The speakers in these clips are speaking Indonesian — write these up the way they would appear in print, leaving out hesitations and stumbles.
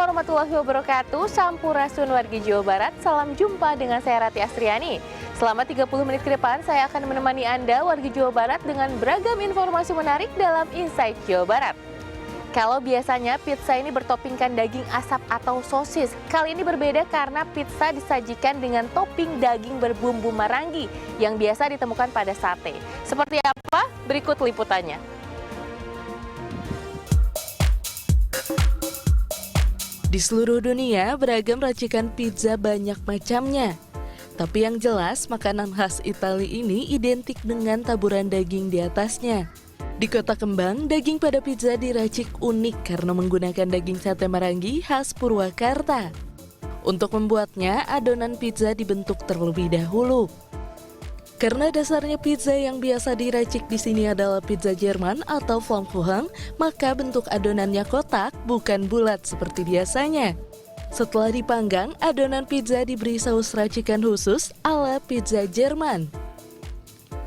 warahmatullahi wabarakatuh. Sampurasun wargi Jawa Barat. Salam jumpa dengan saya Rati Astriani. Selama 30 menit ke depan saya akan menemani Anda wargi Jawa Barat dengan beragam informasi menarik dalam Insight Jawa Barat. Kalau biasanya pizza ini bertoppingkan daging asap atau sosis, kali ini berbeda karena pizza disajikan dengan topping daging berbumbu marangi yang biasa ditemukan pada sate. Seperti apa? Berikut liputannya. Di seluruh dunia, beragam racikan pizza banyak macamnya. Tapi yang jelas, makanan khas Italia ini identik dengan taburan daging di atasnya. Di Kota Kembang, daging pada pizza diracik unik karena menggunakan daging sate marangi khas Purwakarta. Untuk membuatnya, adonan pizza dibentuk terlebih dahulu. Karena dasarnya pizza yang biasa diracik di sini adalah pizza Jerman atau Flammkuchen, maka bentuk adonannya kotak, bukan bulat seperti biasanya. Setelah dipanggang, adonan pizza diberi saus racikan khusus ala pizza Jerman.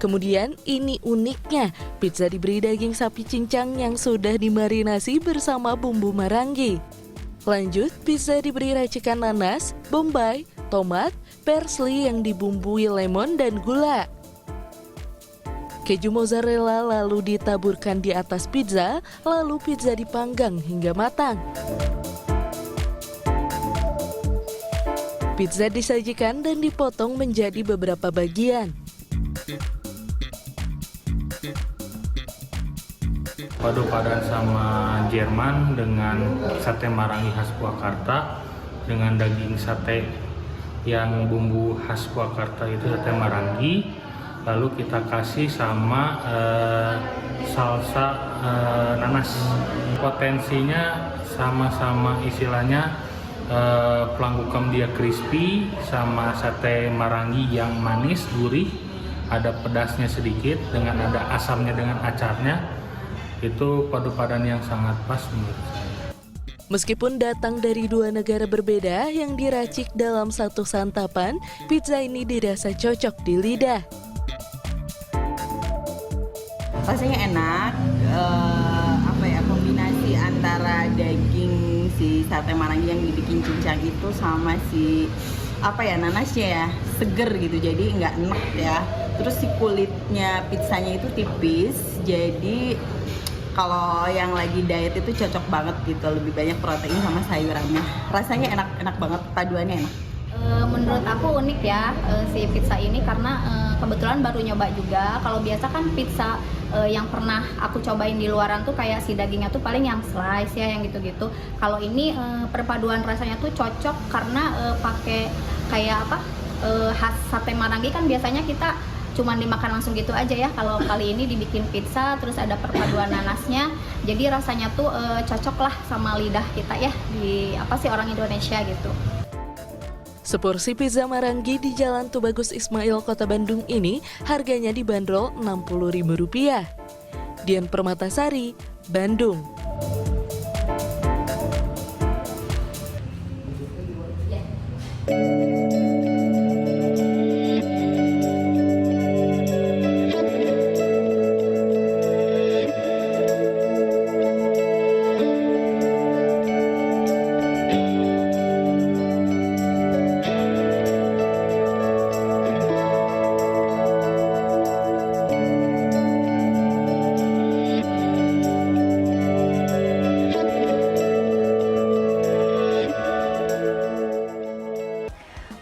Kemudian ini uniknya, pizza diberi daging sapi cincang yang sudah dimarinasi bersama bumbu marangi. Lanjut, pizza diberi racikan nanas, bombay, tomat, parsley yang dibumbui lemon dan gula. Keju mozzarella lalu ditaburkan di atas pizza, lalu pizza dipanggang hingga matang. Pizza disajikan dan dipotong menjadi beberapa bagian. Padu-padan sama Jerman dengan sate marangi khas Purwakarta dengan daging sate yang bumbu khas Purwakarta itu sate marangi, lalu kita kasih sama salsa nanas. Potensinya sama-sama istilahnya pelangkukam dia crispy sama sate marangi yang manis gurih, ada pedasnya sedikit dengan ada asamnya dengan acarnya. Itu padu-padan yang sangat pas menurut saya. Meskipun datang dari dua negara berbeda yang diracik dalam satu santapan, pizza ini dirasa cocok di lidah. Rasanya enak, kombinasi antara daging si sate marangi yang dibikin cincang itu sama si nanasnya ya, seger gitu, jadi nggak enek ya. Terus si kulitnya pizzanya itu tipis, jadi kalau yang lagi diet itu cocok banget gitu, lebih banyak protein sama sayurannya. Rasanya enak banget, paduannya enak. Menurut aku unik ya si pizza ini karena kebetulan baru nyoba juga. Kalau biasa kan pizza yang pernah aku cobain di luaran tuh kayak si dagingnya tuh paling yang slice ya, yang gitu-gitu. Kalau ini perpaduan rasanya tuh cocok karena pakai kayak khas sate marangi kan biasanya kita cuman dimakan langsung gitu aja ya. Kalau kali ini dibikin pizza terus ada perpaduan nanasnya, jadi rasanya tuh cocok lah sama lidah kita ya, di orang Indonesia gitu. Seporsi pizza marangi di Jalan Tubagus Ismail, Kota Bandung ini harganya dibanderol Rp60.000. Dian Permatasari, Bandung.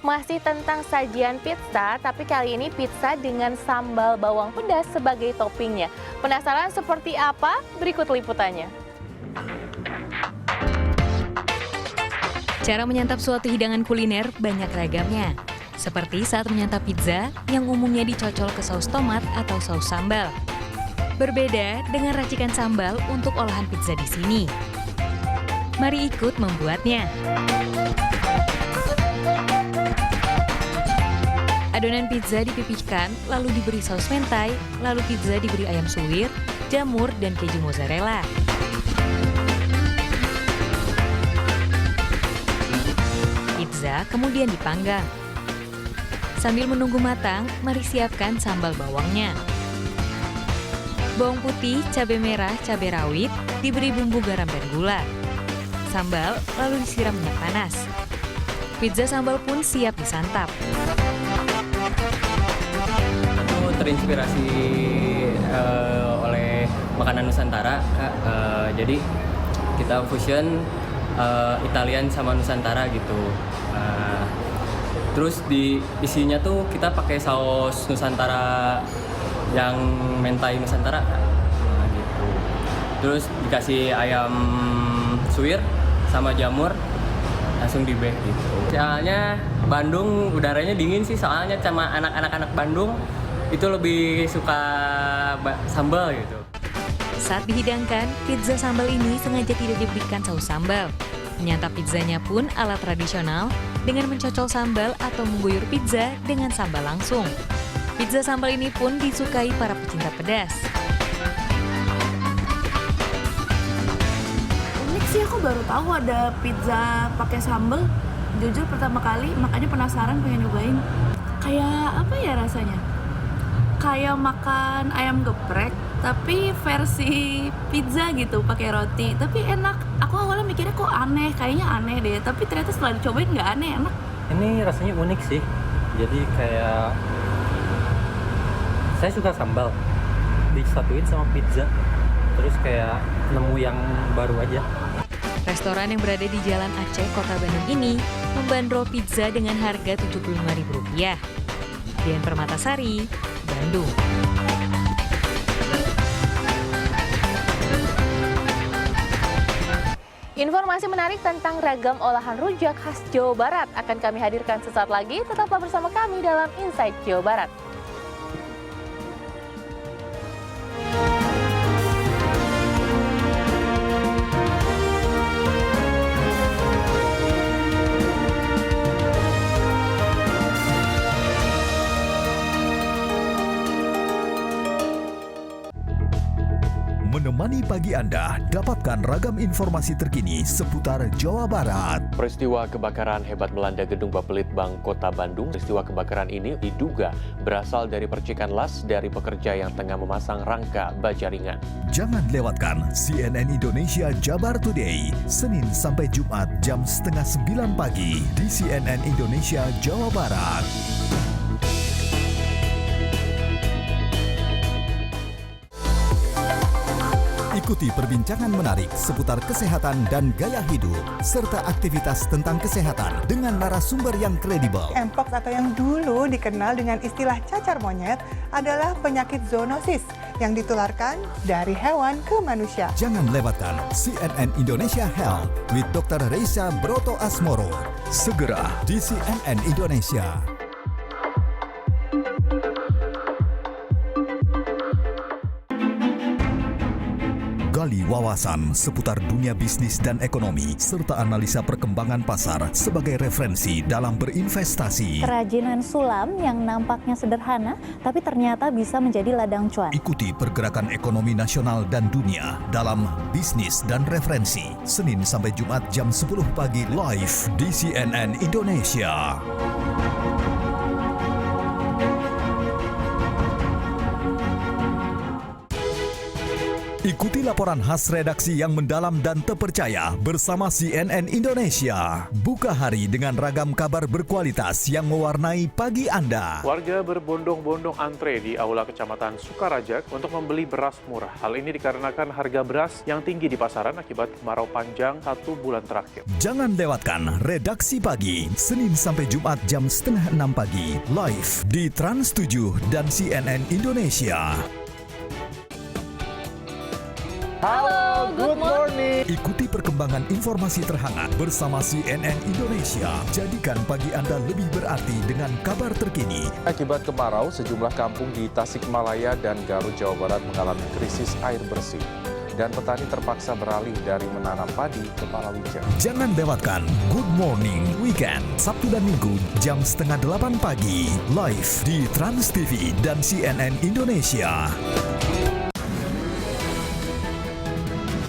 Masih tentang sajian pizza, tapi kali ini pizza dengan sambal bawang pedas sebagai toppingnya. Penasaran seperti apa? Berikut liputannya. Cara menyantap suatu hidangan kuliner banyak ragamnya. Seperti saat menyantap pizza yang umumnya dicocol ke saus tomat atau saus sambal. Berbeda dengan racikan sambal untuk olahan pizza di sini. Mari ikut membuatnya. Adonan pizza dipipihkan, lalu diberi saus mentai, lalu pizza diberi ayam suwir, jamur, dan keju mozzarella. Pizza kemudian dipanggang. Sambil menunggu matang, mari siapkan sambal bawangnya. Bawang putih, cabai merah, cabai rawit, diberi bumbu garam dan gula. sambal, lalu disiram minyak panas. Pizza sambal pun siap disantap. Aku terinspirasi oleh makanan Nusantara, Kak. Jadi kita fusion Italian sama Nusantara gitu. Terus di isinya tuh kita pakai saus Nusantara yang mentai Nusantara, Kak. Gitu. Terus dikasih ayam suwir sama jamur, langsung di bake gitu. Soalnya Bandung udaranya dingin sih, soalnya sama anak-anak Bandung itu lebih suka sambal gitu. Saat dihidangkan, pizza sambal ini sengaja tidak diberikan saus sambal. Menyantap pizzanya pun ala tradisional dengan mencocol sambal atau mengguyur pizza dengan sambal langsung. Pizza sambal ini pun disukai para pecinta pedas. Unik sih, aku baru tahu ada pizza pakai sambal. Jujur pertama kali, makanya penasaran pengen nyobain. Kayak apa ya rasanya? Kayak makan ayam geprek, tapi versi pizza gitu, pakai roti. Tapi enak. Aku awalnya mikirnya kok aneh, kayaknya aneh deh. Tapi ternyata setelah dicobain nggak aneh, enak. Ini rasanya unik sih. Jadi kayak saya suka sambal, disatuin sama pizza. Terus kayak nemu yang baru aja. Restoran yang berada di Jalan Aceh, Kota Bandung ini membandrol pizza dengan harga Rp75.000. Dian Permatasari, Bandung. Informasi menarik tentang ragam olahan rujak khas Jawa Barat akan kami hadirkan sesaat lagi. Tetaplah bersama kami dalam Inside Jawa Barat. Menemani pagi Anda, dapatkan ragam informasi terkini seputar Jawa Barat. Peristiwa kebakaran hebat melanda Gedung Bapelitbang Kota Bandung. Peristiwa kebakaran ini diduga berasal dari percikan las dari pekerja yang tengah memasang rangka baja ringan. Jangan lewatkan CNN Indonesia Jabar Today, Senin sampai Jumat jam 8:30 pagi di CNN Indonesia Jawa Barat. Ikuti perbincangan menarik seputar kesehatan dan gaya hidup, serta aktivitas tentang kesehatan dengan narasumber yang kredibel. Mpox atau yang dulu dikenal dengan istilah cacar monyet adalah penyakit zoonosis yang ditularkan dari hewan ke manusia. Jangan lewatkan CNN Indonesia Health with Dr. Reisa Broto Asmoro. Segera di CNN Indonesia. Gali wawasan seputar dunia bisnis dan ekonomi, serta analisa perkembangan pasar sebagai referensi dalam berinvestasi. Kerajinan sulam yang nampaknya sederhana, tapi ternyata bisa menjadi ladang cuan. Ikuti pergerakan ekonomi nasional dan dunia dalam Bisnis dan Referensi, Senin sampai Jumat jam 10 pagi live di CNN Indonesia. Ikuti laporan khas redaksi yang mendalam dan terpercaya bersama CNN Indonesia. Buka hari dengan ragam kabar berkualitas yang mewarnai pagi Anda. Warga berbondong-bondong antre di Aula Kecamatan Sukaraja untuk membeli beras murah. Hal ini dikarenakan harga beras yang tinggi di pasaran akibat kemarau panjang 1 bulan terakhir. Jangan lewatkan Redaksi Pagi, Senin sampai Jumat jam 5:30 pagi, live di Trans 7 dan CNN Indonesia. Halo, good morning. Ikuti perkembangan informasi terhangat bersama CNN Indonesia. Jadikan pagi Anda lebih berarti dengan kabar terkini. Akibat kemarau, sejumlah kampung di Tasikmalaya dan Garut, Jawa Barat mengalami krisis air bersih. Dan petani terpaksa beralih dari menanam padi ke palawija. Jangan lewatkan Good Morning Weekend, Sabtu dan Minggu jam 7:30 pagi, live di Trans TV dan CNN Indonesia.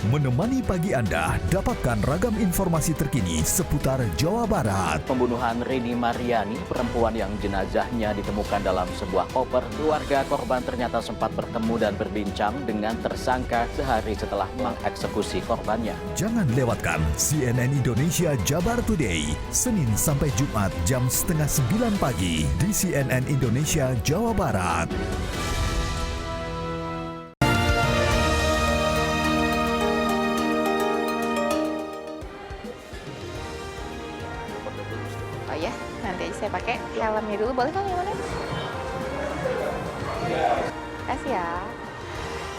Menemani pagi Anda, dapatkan ragam informasi terkini seputar Jawa Barat. Pembunuhan Rini Mariani, perempuan yang jenazahnya ditemukan dalam sebuah koper. Keluarga korban ternyata sempat bertemu dan berbincang dengan tersangka sehari setelah mengeksekusi korbannya. Jangan lewatkan CNN Indonesia Jabar Today, Senin sampai Jumat jam 8:30 pagi di CNN Indonesia Jawa Barat. Oh ya, nanti aja saya pakai helmnya dulu. Boleh kan yang mana? Kasih ya.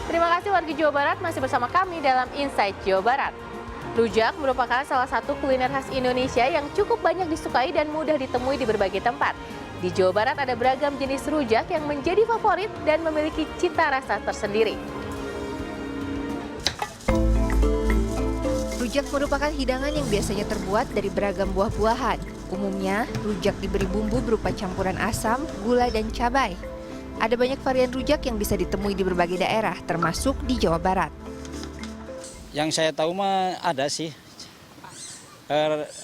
Terima kasih warga Jawa Barat masih bersama kami dalam Inside Jawa Barat. Rujak merupakan salah satu kuliner khas Indonesia yang cukup banyak disukai dan mudah ditemui di berbagai tempat. Di Jawa Barat ada beragam jenis rujak yang menjadi favorit dan memiliki cita rasa tersendiri. Rujak merupakan hidangan yang biasanya terbuat dari beragam buah-buahan. Umumnya, rujak diberi bumbu berupa campuran asam, gula, dan cabai. Ada banyak varian rujak yang bisa ditemui di berbagai daerah, termasuk di Jawa Barat. Yang saya tahu mah ada sih,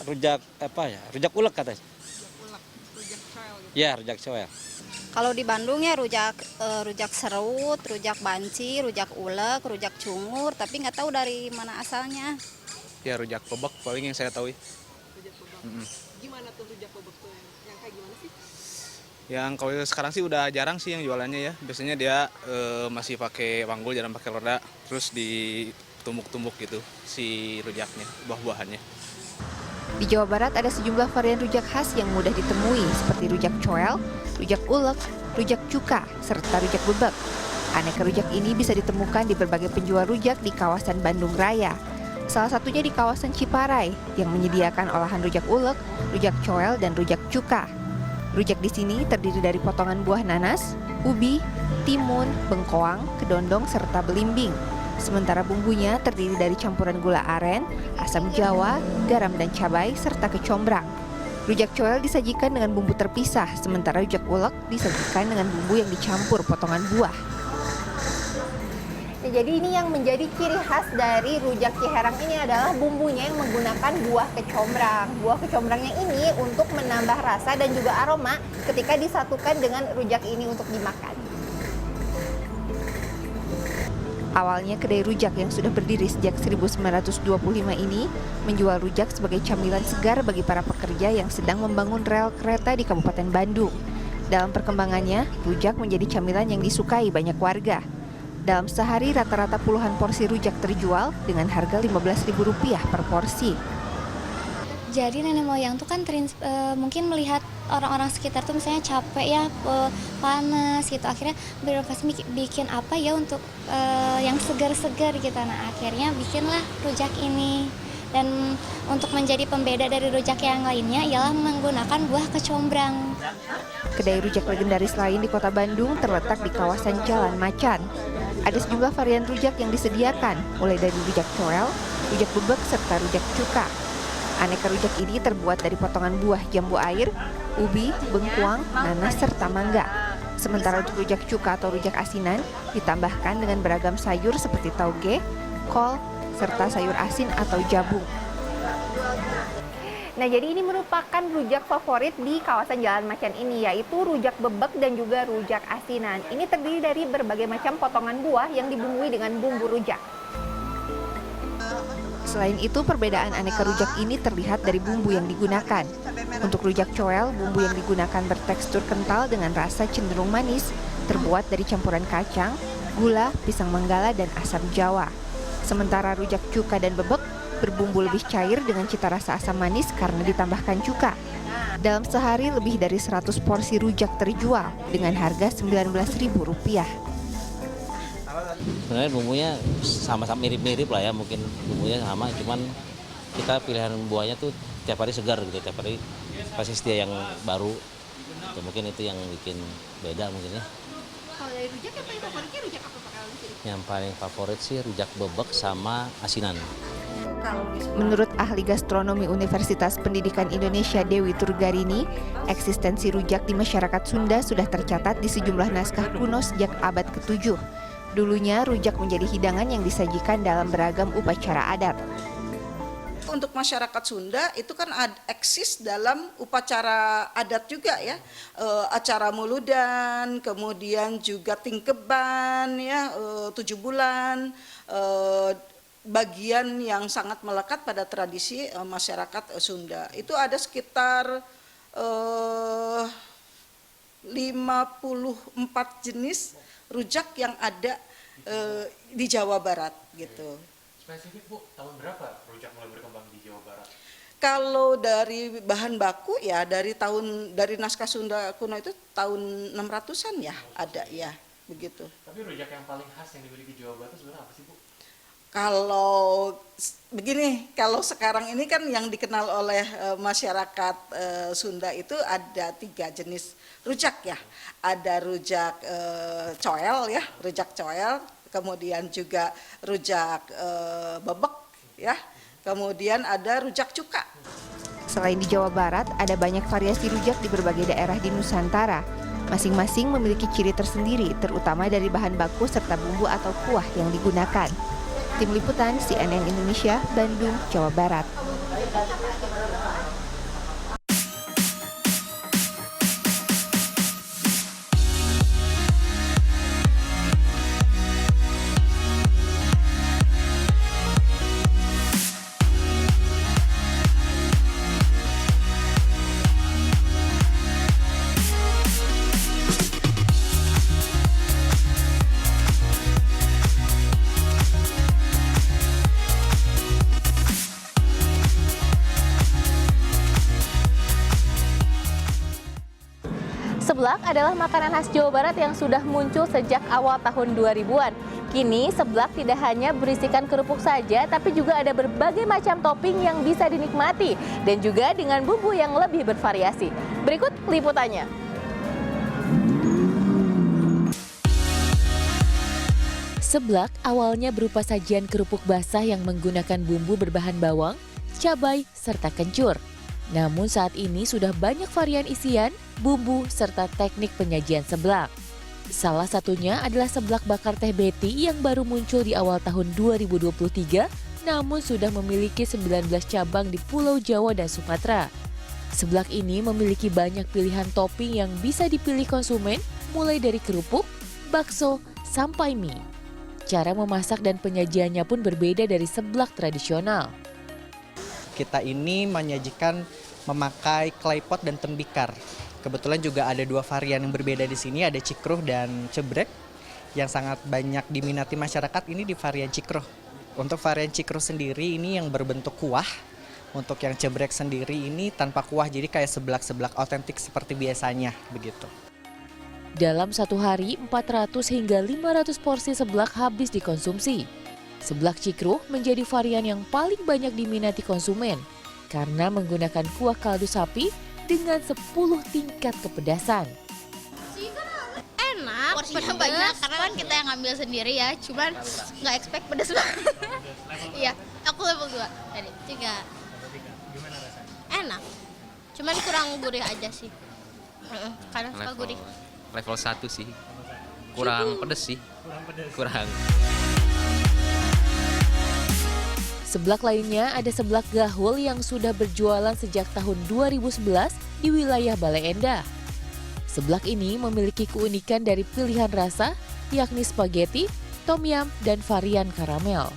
rujak rujak ulek katanya. Ya, rujak coel. Kalau di Bandung ya rujak serut, rujak banci, rujak ulek, rujak cungur, tapi nggak tahu dari mana asalnya. Ya rujak bebek paling yang saya tahu. Rujak bebek. Gimana tuh rujak bebek tuh? Yang kayak gimana sih? Yang kalau sekarang sih udah jarang sih yang jualannya ya. Biasanya dia masih pakai panggul, jarang pakai roda, terus ditumbuk-tumbuk gitu si rujaknya, buah-buahannya. Di Jawa Barat ada sejumlah varian rujak khas yang mudah ditemui seperti rujak coel, rujak ulek, rujak cuka, serta rujak bebek. Aneka rujak ini bisa ditemukan di berbagai penjual rujak di kawasan Bandung Raya. Salah satunya di kawasan Ciparai yang menyediakan olahan rujak ulek, rujak coel, dan rujak cuka. Rujak di sini terdiri dari potongan buah nanas, ubi, timun, bengkoang, kedondong, serta belimbing. Sementara bumbunya terdiri dari campuran gula aren, asam jawa, garam dan cabai, serta kecombrang. Rujak coel disajikan dengan bumbu terpisah, sementara rujak ulek disajikan dengan bumbu yang dicampur potongan buah. Nah, jadi ini yang menjadi ciri khas dari rujak Ciherang ini adalah bumbunya yang menggunakan buah kecombrang. Buah kecombrangnya ini untuk menambah rasa dan juga aroma ketika disatukan dengan rujak ini untuk dimakan. Awalnya kedai rujak yang sudah berdiri sejak 1925 ini menjual rujak sebagai camilan segar bagi para pekerja yang sedang membangun rel kereta di Kabupaten Bandung. Dalam perkembangannya, rujak menjadi camilan yang disukai banyak warga. Dalam sehari rata-rata puluhan porsi rujak terjual dengan harga Rp15.000 per porsi. Jadi nenek moyang tuh kan mungkin melihat orang-orang sekitar tuh misalnya capek ya, panas gitu. Akhirnya berinovasi bikin apa ya untuk yang segar-segar gitu. Nah akhirnya bikinlah rujak ini. Dan untuk menjadi pembeda dari rujak yang lainnya ialah menggunakan buah kecombrang. Kedai rujak legendaris lain di kota Bandung terletak di kawasan Jalan Macan. Ada sejumlah varian rujak yang disediakan, mulai dari rujak coel, rujak bebek, serta rujak cuka. Aneka rujak ini terbuat dari potongan buah jambu air, ubi, bengkuang, nanas, serta mangga. Sementara untuk rujak cuka atau rujak asinan ditambahkan dengan beragam sayur seperti tauge, kol, serta sayur asin atau jabung. Nah, jadi ini merupakan rujak favorit di kawasan Jalan Macan ini, yaitu rujak bebek dan juga rujak asinan. Ini terdiri dari berbagai macam potongan buah yang dibumbui dengan bumbu rujak. Selain itu, perbedaan aneka rujak ini terlihat dari bumbu yang digunakan. Untuk rujak coel, bumbu yang digunakan bertekstur kental dengan rasa cenderung manis, terbuat dari campuran kacang, gula, pisang menggala, dan asam jawa. Sementara rujak cuka dan bebek berbumbu lebih cair dengan cita rasa asam manis karena ditambahkan cuka. Dalam sehari lebih dari 100 porsi rujak terjual dengan harga Rp19.000. Sebenarnya bumbunya sama-sama mirip-mirip lah ya, mungkin bumbunya sama, cuman kita pilihan buahnya tuh tiap hari segar gitu, tiap hari pasti sedia yang baru. Tuh, mungkin itu yang bikin beda mungkin ya. Kalau dari rujak yang paling favoritnya rujak apa Pak kalau di sini? Yang paling favorit sih rujak bebek sama asinan. Menurut ahli gastronomi Universitas Pendidikan Indonesia Dewi Turgarini, eksistensi rujak di masyarakat Sunda sudah tercatat di sejumlah naskah kuno sejak abad ke-7. Dulunya rujak menjadi hidangan yang disajikan dalam beragam upacara adat. Untuk masyarakat Sunda itu kan eksis dalam upacara adat juga ya, acara muludan, kemudian juga tingkeban ya, 7 bulan, bagian yang sangat melekat pada tradisi masyarakat Sunda. Itu ada sekitar 54 jenis rujak yang ada di Jawa Barat gitu. Spesifik Bu, tahun berapa rujak mulai berkembang di Jawa Barat? Kalau dari bahan baku ya dari naskah Sunda kuno itu tahun 600-an ya ada ya begitu. Tapi rujak yang paling khas yang dimiliki Jawa Barat itu sebenarnya apa sih Bu? Kalau begini, kalau sekarang ini kan yang dikenal oleh masyarakat Sunda itu ada 3 jenis rujak ya. Ada rujak coel ya, rujak coel. Kemudian juga rujak bebek ya, kemudian ada rujak cuka. Selain di Jawa Barat, ada banyak variasi rujak di berbagai daerah di Nusantara. Masing-masing memiliki ciri tersendiri, terutama dari bahan baku serta bumbu atau kuah yang digunakan. Tim Liputan CNN Indonesia, Bandung, Jawa Barat. Seblak adalah makanan khas Jawa Barat yang sudah muncul sejak awal tahun 2000-an. Kini, seblak tidak hanya berisikan kerupuk saja, tapi juga ada berbagai macam topping yang bisa dinikmati dan juga dengan bumbu yang lebih bervariasi. Berikut liputannya. Seblak awalnya berupa sajian kerupuk basah yang menggunakan bumbu berbahan bawang, cabai, serta kencur. Namun saat ini sudah banyak varian isian, bumbu, serta teknik penyajian seblak. Salah satunya adalah seblak bakar teh beti yang baru muncul di awal tahun 2023, namun sudah memiliki 19 cabang di Pulau Jawa dan Sumatera. Seblak ini memiliki banyak pilihan topping yang bisa dipilih konsumen, mulai dari kerupuk, bakso, sampai mie. Cara memasak dan penyajiannya pun berbeda dari seblak tradisional. Kita ini menyajikan memakai klepot dan tembikar. Kebetulan juga ada 2 varian yang berbeda di sini, ada cikruh dan cebrek. Yang sangat banyak diminati masyarakat ini di varian cikruh. Untuk varian cikruh sendiri ini yang berbentuk kuah. Untuk yang cebrek sendiri ini tanpa kuah, jadi kayak seblak-seblak otentik seperti biasanya begitu. Dalam satu hari, 400 hingga 500 porsi seblak habis dikonsumsi. Seblak cikruh menjadi varian yang paling banyak diminati konsumen karena menggunakan kuah kaldu sapi dengan 10 tingkat kepedasan. Enak, porsinya banyak karena kan kita yang ngambil sendiri ya, cuman nggak expect pedas banget. Iya, aku level 2 dari 3. Gimana rasanya? Enak, cuman kurang gurih aja sih. Karena suka gurih. Level 1 sih, kurang pedes sih. Kurang. Seblak lainnya ada seblak gahul yang sudah berjualan sejak tahun 2011 di wilayah Bale Endah. Seblak ini memiliki keunikan dari pilihan rasa, yakni spaghetti, tom yum, dan varian karamel.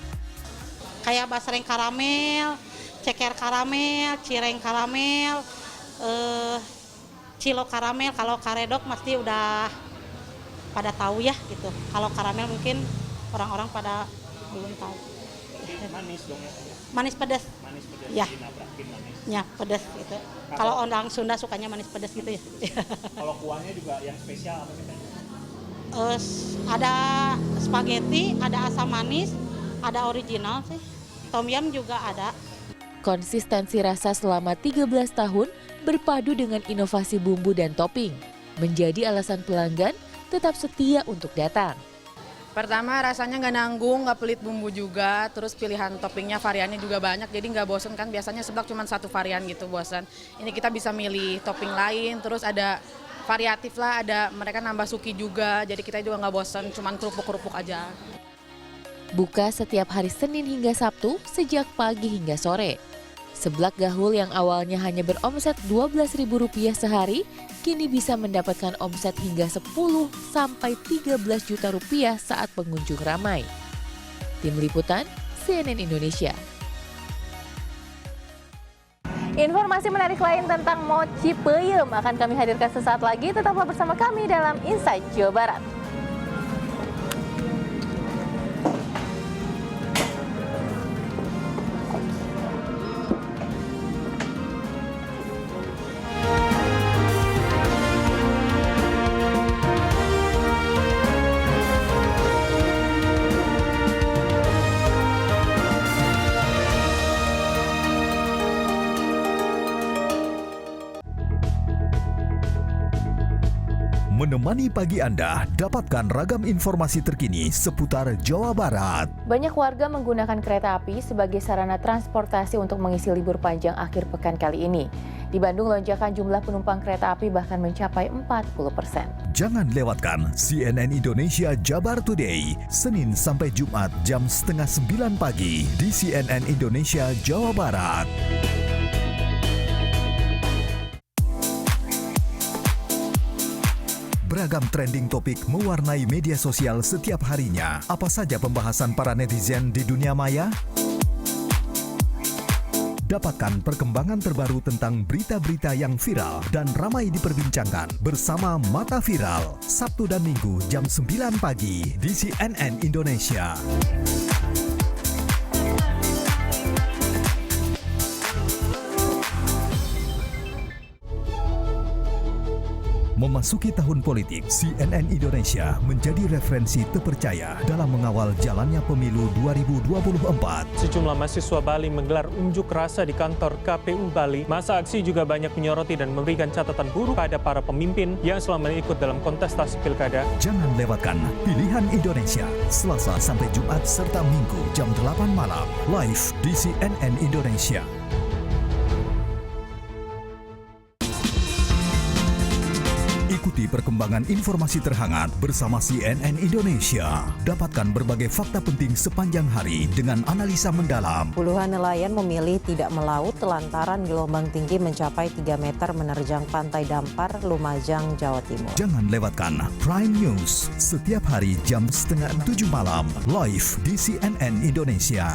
Kayak basreng karamel, ceker karamel, cireng karamel, cilo karamel. Kalau karedok pasti udah pada tahu ya gitu. Kalau karamel mungkin orang-orang pada belum tahu. Manis dong ya? Manis pedas. Manis pedas, ya. dinabrakin manis. Ya, pedas gitu. Kalau orang Sunda sukanya manis pedas gitu ya. Kalau kuahnya juga yang spesial apa sih? Ada spaghetti, ada asam manis, ada original sih. Tom yum juga ada. Konsistensi rasa selama 13 tahun berpadu dengan inovasi bumbu dan topping, menjadi alasan pelanggan tetap setia untuk datang. Pertama rasanya nggak nanggung, nggak pelit bumbu juga, terus pilihan toppingnya variannya juga banyak, jadi nggak bosen kan, biasanya seblak cuma 1 varian gitu bosan. Ini kita bisa milih topping lain, terus ada variatif lah, ada mereka nambah suki juga, jadi kita juga nggak bosan, cuman kerupuk-kerupuk aja. Buka setiap hari Senin hingga Sabtu sejak pagi hingga sore. Seblak Gahul yang awalnya hanya beromset Rp12.000 sehari, kini bisa mendapatkan omset hingga 10 sampai 13 juta rupiah saat pengunjung ramai. Tim Liputan, CNN Indonesia. Informasi menarik lain tentang mochi peyem akan kami hadirkan sesaat lagi. Tetaplah bersama kami dalam Insight Jawa Barat. Menemani pagi Anda, dapatkan ragam informasi terkini seputar Jawa Barat. Banyak warga menggunakan kereta api sebagai sarana transportasi untuk mengisi libur panjang akhir pekan kali ini. Di Bandung, lonjakan jumlah penumpang kereta api bahkan mencapai 40%. Jangan lewatkan CNN Indonesia Jabar Today, Senin sampai Jumat jam 8:30 pagi di CNN Indonesia Jawa Barat. Beragam trending topik mewarnai media sosial setiap harinya. Apa saja pembahasan para netizen di dunia maya? Dapatkan perkembangan terbaru tentang berita-berita yang viral dan ramai diperbincangkan bersama Mata Viral, Sabtu dan Minggu jam 9 pagi di CNN Indonesia. Memasuki tahun politik, CNN Indonesia menjadi referensi terpercaya dalam mengawal jalannya pemilu 2024. Sejumlah mahasiswa Bali menggelar unjuk rasa di kantor KPU Bali. Masa aksi juga banyak menyoroti dan memberikan catatan buruk pada para pemimpin yang selama ini ikut dalam kontestasi pilkada. Jangan lewatkan Pilihan Indonesia, Selasa sampai Jumat serta Minggu jam 8 malam, live di CNN Indonesia. Ikuti perkembangan informasi terhangat bersama CNN Indonesia. Dapatkan berbagai fakta penting sepanjang hari dengan analisa mendalam. Puluhan nelayan memilih tidak melaut lantaran gelombang tinggi mencapai 3 meter menerjang pantai Dampar, Lumajang, Jawa Timur. Jangan lewatkan Prime News setiap hari jam 6:30 malam, live di CNN Indonesia.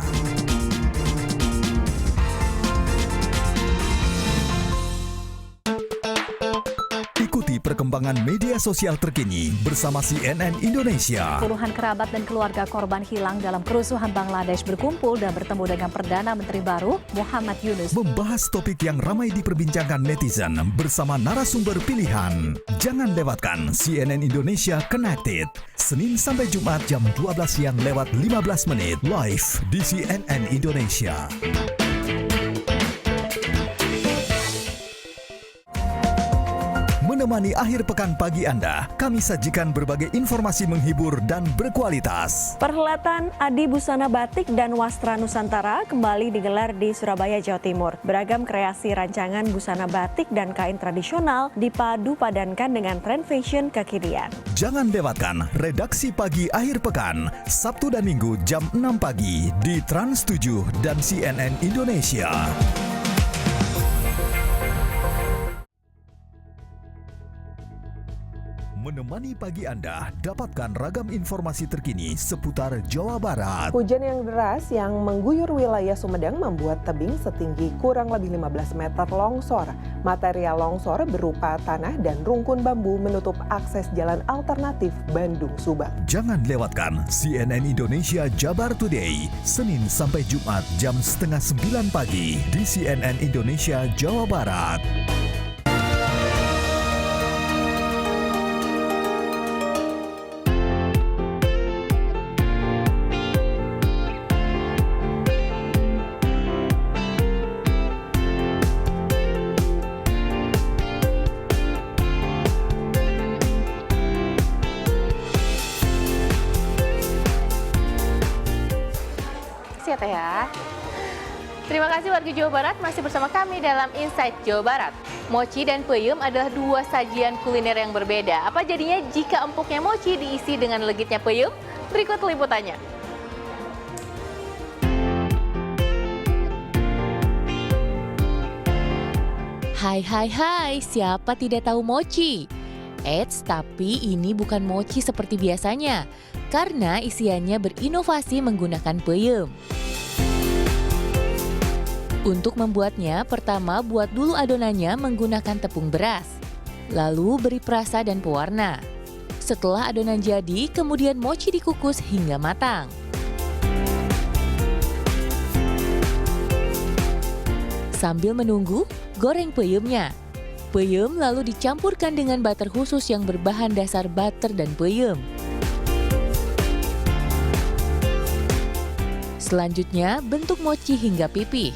Ikuti perkembangan media sosial terkini bersama CNN Indonesia. Puluhan kerabat dan keluarga korban hilang dalam kerusuhan Bangladesh berkumpul dan bertemu dengan Perdana Menteri baru Muhammad Yunus. Membahas topik yang ramai diperbincangkan netizen bersama narasumber pilihan. Jangan lewatkan CNN Indonesia Connected, Senin sampai Jumat jam 12 siang lewat 15 menit, live di CNN Indonesia. Menemani akhir pekan pagi Anda, kami sajikan berbagai informasi menghibur dan berkualitas. Perhelatan Adi Busana Batik dan Wastra Nusantara kembali digelar di Surabaya, Jawa Timur. Beragam kreasi rancangan busana batik dan kain tradisional dipadu padankan dengan tren fashion kekinian. Jangan lewatkan Redaksi Pagi Akhir Pekan, Sabtu dan Minggu jam 6 pagi di Trans 7 dan CNN Indonesia. Menemani pagi Anda, dapatkan ragam informasi terkini seputar Jawa Barat. Hujan yang deras yang mengguyur wilayah Sumedang membuat tebing setinggi kurang lebih 15 meter longsor. Material longsor berupa tanah dan rungkun bambu menutup akses jalan alternatif Bandung-Subang. Jangan lewatkan CNN Indonesia Jabar Today, Senin sampai Jumat jam 8:30 pagi di CNN Indonesia Jawa Barat. Ya. Terima kasih warga Jawa Barat masih bersama kami dalam Insight Jawa Barat. Mochi dan peyem adalah dua sajian kuliner yang berbeda. Apa jadinya jika empuknya mochi diisi dengan legitnya peyem? Berikut liputannya. Hai, siapa tidak tahu mochi? Eits, tapi ini bukan mochi seperti biasanya, karena isiannya berinovasi menggunakan peyem. Untuk membuatnya, pertama buat dulu adonannya menggunakan tepung beras. Lalu beri perasa dan pewarna. Setelah adonan jadi, kemudian mochi dikukus hingga matang. Sambil menunggu, goreng peyemnya. Peyem lalu dicampurkan dengan butter khusus yang berbahan dasar butter dan peyem. Selanjutnya, bentuk mochi hingga pipih.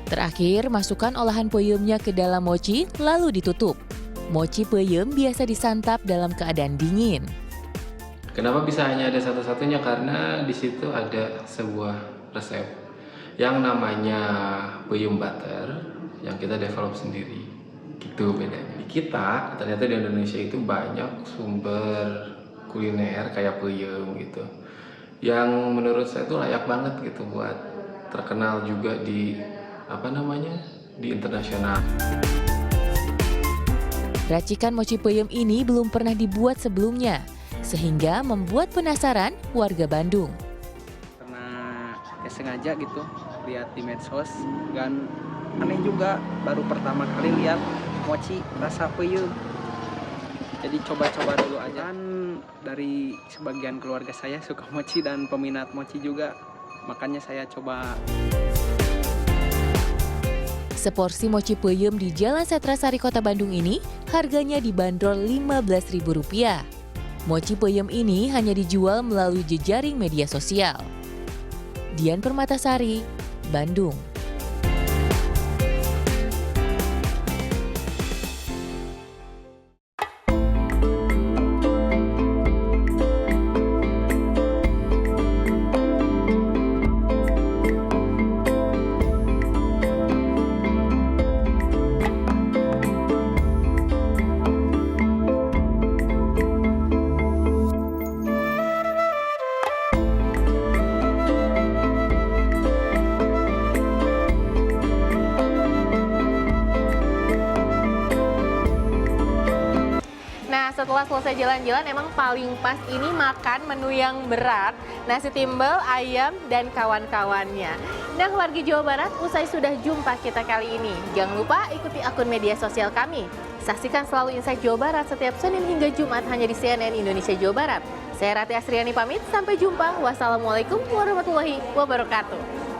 Terakhir, masukkan olahan peyemnya ke dalam mochi, lalu ditutup. Mochi peyem biasa disantap dalam keadaan dingin. Kenapa bisa hanya ada satu-satunya? Karena di situ ada sebuah resep yang namanya peyem butter yang kita develop sendiri. Gitu bedanya. Di kita, ternyata di Indonesia itu banyak sumber kuliner kayak peyem gitu. Yang menurut saya itu layak banget gitu buat terkenal juga di di internasional. Racikan mochi peyem ini belum pernah dibuat sebelumnya, sehingga membuat penasaran warga Bandung. Karena sengaja gitu lihat di medsos, dan aneh juga baru pertama kali lihat mochi rasa peyem. Jadi coba-coba dulu aja. Kan dari sebagian keluarga saya suka mochi dan peminat mochi juga, makanya saya coba. Seporsi mochi peyem di Jalan Setrasari Kota Bandung ini harganya dibanderol Rp15.000. Mochi peyem ini hanya dijual melalui jejaring media sosial. Dian Permatasari, Bandung. Setelah selesai jalan-jalan, emang paling pas ini makan menu yang berat, nasi timbel, ayam, dan kawan-kawannya. Nah, warga Jawa Barat, usai sudah jumpa kita kali ini. Jangan lupa ikuti akun media sosial kami. Saksikan selalu Insight Jawa Barat setiap Senin hingga Jumat hanya di CNN Indonesia Jawa Barat. Saya Rati Asriani pamit, sampai jumpa. Wassalamualaikum warahmatullahi wabarakatuh.